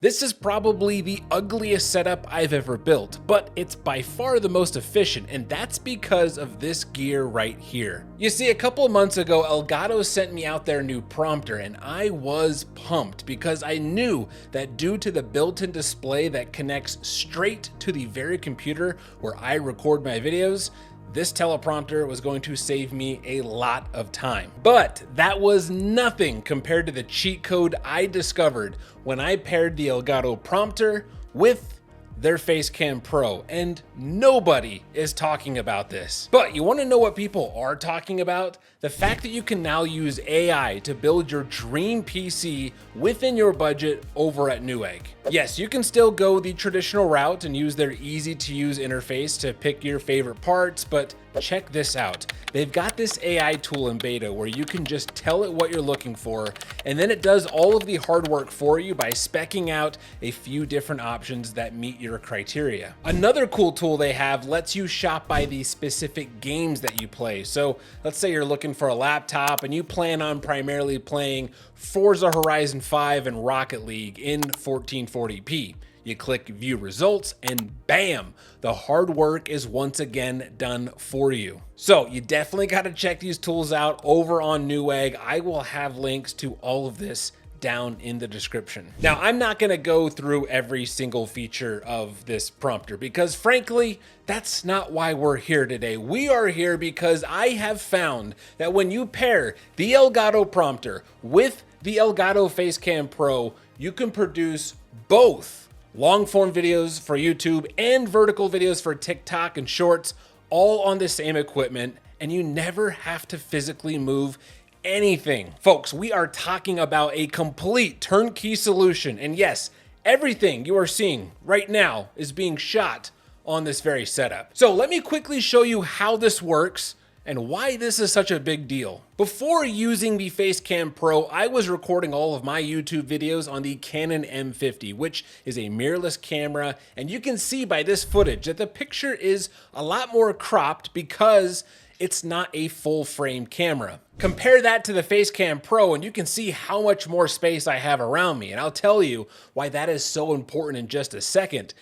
This is probably the ugliest setup I've ever built, but it's by far the most efficient, and that's because of this gear right here. You see, a couple of months ago, Elgato sent me out their new prompter, and I was pumped because I knew that due to the built-in display that connects straight to the very computer where I record my videos, this teleprompter was going to save me a lot of time. But that was nothing compared to the cheat code I discovered when I paired the Elgato prompter with their Facecam Pro, and nobody is talking about this. But you want to know what people are talking about? The fact that you can now use AI to build your dream PC within your budget over at Newegg. Yes, you can still go the traditional route and use their easy to use interface to pick your favorite parts, but check this out. They've got this AI tool in beta where you can just tell it what you're looking for, and then it does all of the hard work for you by speccing out a few different options that meet your criteria. Another cool tool they have lets you shop by the specific games that you play. So let's say you're looking for a laptop and you plan on primarily playing Forza Horizon 5 and Rocket League in 1440p. You click view results and bam, the hard work is once again done for you. So you definitely got to check these tools out over on Newegg. I will have links to all of this down in the description. Now, I'm not going to go through every single feature of this prompter because frankly, that's not why we're here today. We are here because I have found that when you pair the Elgato prompter with the Elgato Facecam Pro, you can produce both long form videos for YouTube and vertical videos for TikTok and Shorts, all on the same equipment, and you never have to physically move anything. Folks, we are talking about a complete turnkey solution, and yes, everything you are seeing right now is being shot on this very setup. So let me quickly show you how this works and why this is such a big deal. Before using the Facecam Pro, I was recording all of my YouTube videos on the Canon M50, which is a mirrorless camera, and you can see by this footage that the picture is a lot more cropped because it's not a full frame camera. Compare that to the Facecam Pro and you can see how much more space I have around me, and I'll tell you why that is so important in just a second.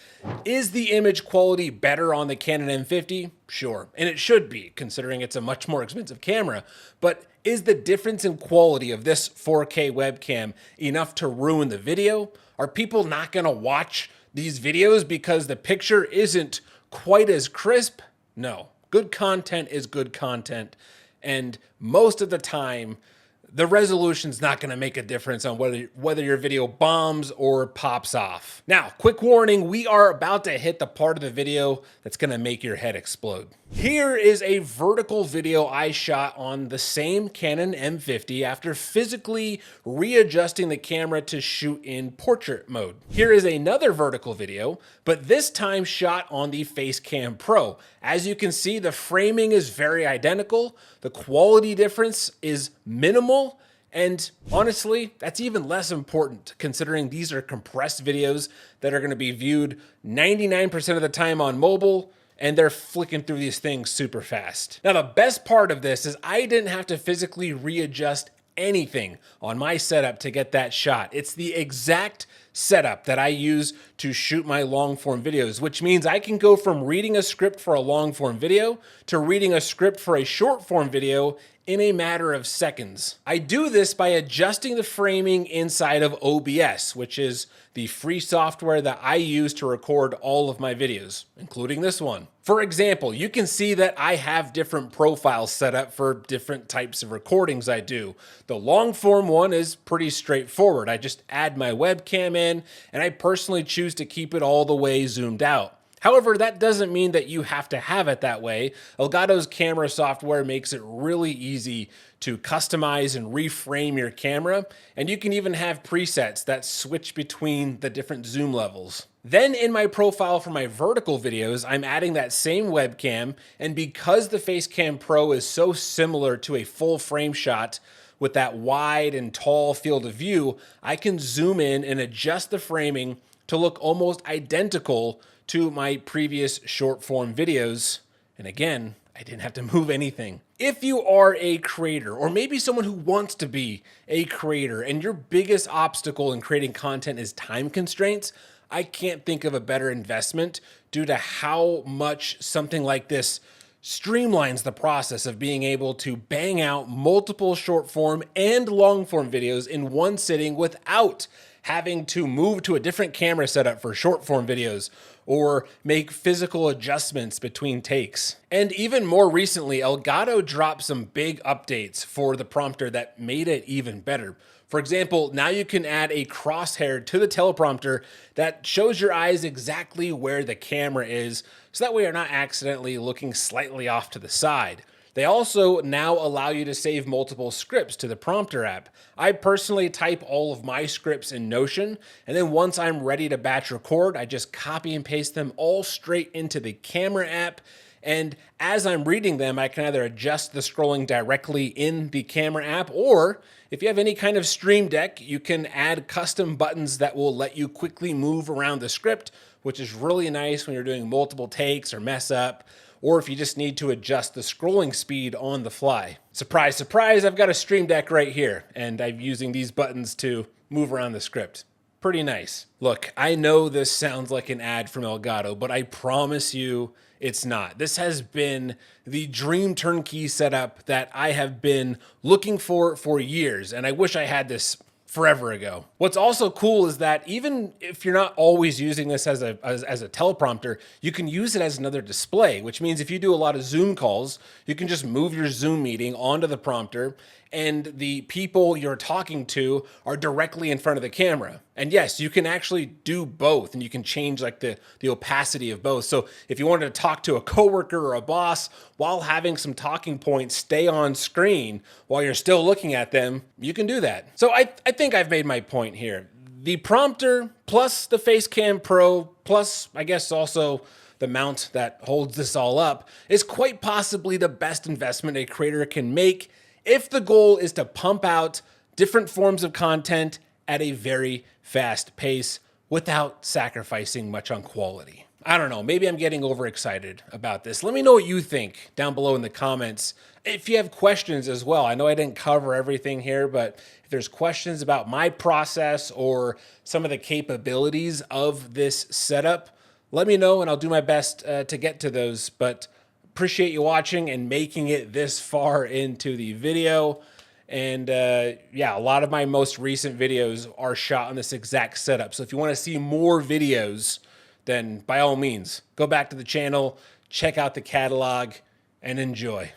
Is the image quality better on the Canon M50? Sure, and it should be, considering it's a much more expensive camera, but is the difference in quality of this 4K webcam enough to ruin the video? Are people not gonna watch these videos because the picture isn't quite as crisp? No. Good content is good content, and most of the time, the resolution's not going to make a difference on whether your video bombs or pops off. Now, quick warning, we are about to hit the part of the video that's going to make your head explode. Here is a vertical video I shot on the same Canon M50 after physically readjusting the camera to shoot in portrait mode. Here is another vertical video, but this time shot on the Facecam Pro. As you can see, the framing is very identical. The quality difference is minimal. And honestly, that's even less important considering these are compressed videos that are going to be viewed 99% of the time on mobile, and they're flicking through these things super fast. Now, the best part of this is I didn't have to physically readjust anything on my setup to get that shot. It's the exact setup that I use to shoot my long form videos, which means I can go from reading a script for a long form video to reading a script for a short form video in a matter of seconds. I do this by adjusting the framing inside of OBS, which is the free software that I use to record all of my videos, including this one. For example, you can see that I have different profiles set up for different types of recordings I do. The long form one is pretty straightforward. I just add my webcam in, and I personally choose to keep it all the way zoomed out. However, that doesn't mean that you have to have it that way. Elgato's camera software makes it really easy to customize and reframe your camera, and you can even have presets that switch between the different zoom levels. Then in my profile for my vertical videos, I'm adding that same webcam, and because the Facecam Pro is so similar to a full frame shot with that wide and tall field of view, I can zoom in and adjust the framing to look almost identical to my previous short form videos. And again, I didn't have to move anything. If you are a creator, or maybe someone who wants to be a creator, and your biggest obstacle in creating content is time constraints, I can't think of a better investment due to how much something like this streamlines the process of being able to bang out multiple short form and long form videos in one sitting without having to move to a different camera setup for short form videos or make physical adjustments between takes. And even more recently, Elgato dropped some big updates for the prompter that made it even better. For example, now you can add a crosshair to the teleprompter that shows your eyes exactly where the camera is, so that way you're not accidentally looking slightly off to the side. They also now allow you to save multiple scripts to the prompter app. I personally type all of my scripts in Notion, and then once I'm ready to batch record, I just copy and paste them all straight into the camera app. And as I'm reading them, I can either adjust the scrolling directly in the camera app, or if you have any kind of Stream Deck, you can add custom buttons that will let you quickly move around the script, which is really nice when you're doing multiple takes or mess up, or if you just need to adjust the scrolling speed on the fly. Surprise, surprise, I've got a Stream Deck right here, and I'm using these buttons to move around the script. Pretty nice. Look, I know this sounds like an ad from Elgato, but I promise you it's not. This has been the dream turnkey setup that I have been looking for years, and I wish I had this forever ago. What's also cool is that even if you're not always using this as a teleprompter, you can use it as another display, which means if you do a lot of Zoom calls, you can just move your Zoom meeting onto the prompter and the people you're talking to are directly in front of the camera. And yes, you can actually do both, and you can change like the opacity of both. So if you wanted to talk to a coworker or a boss while having some talking points stay on screen while you're still looking at them, you can do that. So I think I've made my point here. The prompter plus the Facecam Pro plus I guess also the mount that holds this all up is quite possibly the best investment a creator can make if the goal is to pump out different forms of content at a very fast pace without sacrificing much on quality. I don't know, maybe I'm getting overexcited about this. Let me know what you think down below in the comments. If you have questions as well, I know I didn't cover everything here, but if there's questions about my process or some of the capabilities of this setup, let me know and I'll do my best to get to those. But appreciate you watching and making it this far into the video. And yeah, a lot of my most recent videos are shot on this exact setup. So if you want to see more videos, then by all means, go back to the channel, check out the catalog, and enjoy.